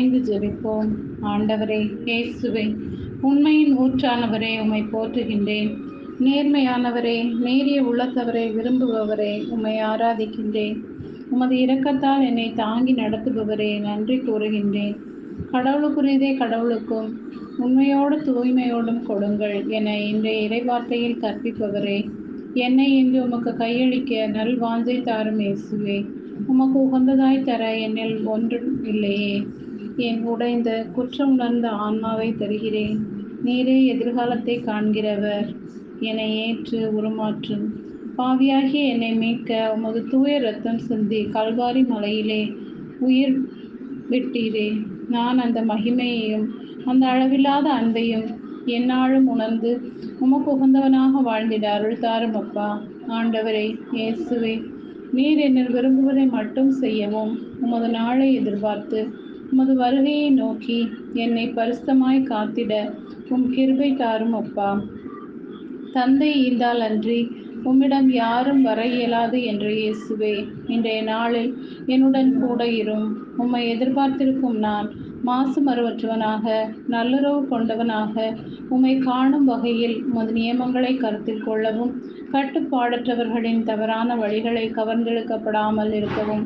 இணைந்து ஜெபிப்போம். ஆண்டவரே இயேசுவே, உண்மையின் ஊற்றானவரே, உம்மை போற்றுகின்றேன். நேர்மையானவரே, நேரிய உள்ளத்தவரை விரும்புபவரே, உம்மை ஆராதிக்கின்றேன். உமது இரக்கத்தால் என்னை தாங்கி நடத்துபவரே, நன்றி கூறுகின்றேன். கடவுளுக்குரியதே கடவுளுக்கும் உண்மையோடு தூய்மையோடும் கொடுங்கள் என இன்றைய இறைவார்த்தையில் கற்பிப்பவரே, என்னை இன்று உமக்கு கையளிக்க நல்வாஞ்சை தாரும் இயேசுவே. உமக்கு உகந்ததாய் தர என்னில் ஒன்றும் இல்லையே. என் உடைந்த குற்றம் உணர்ந்த ஆன்மாவை தருகிறேன். நீரே எதிர்காலத்தை காண்கிறவர். என்னை ஏற்று உருமாற்றும். பாவியாகிய என்னை மீட்க உமது தூய இரத்தம் சிந்தி கல்வாரி மலையிலே உயிர் விட்டீரே. நான் அந்த மகிமையையும் அந்த அளவில்லாத அன்பையும் எந்நாளும் உணர்ந்து உமக்கு உகந்தவனாக வாழ்ந்திட அருள் தாரும் அப்பா. ஆண்டவரே இயேசுவே, நீர் என்னில் விரும்புவதை மட்டும் செய்யவும் உமது நாளை எதிர்பார்த்து உமது வருகையை நோக்கி என்னை பரிசுத்தமாய் காத்திட உம் கிருபை தாரும் அப்பா. தந்தை ஈந்தால் அன்றி உம்மிடம் யாரும் வர இயலாது என்ற இயேசுவே, இன்றைய நாளில் என்னுடன் கூட இரும். உம்மை எதிர்பார்த்திருக்கும் நான் மாசு மறுவற்றவனாக நல்லுறவு கொண்டவனாக உம்மை காணும் வகையில் உமது நியமங்களை கருத்தில் கொள்ளவும், கட்டுப்பாடற்றவர்களின் தவறான வழிகளை கவர்ந்தெழுக்கப்படாமல் இருக்கவும்,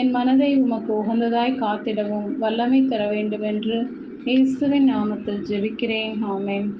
என் மனதை உமக்கு உகந்ததாய் காத்திடவும் வல்லமை தர வேண்டுமென்று இயேசுவின் நாமத்தில் ஜெபிக்கிறேன். ஆமென்.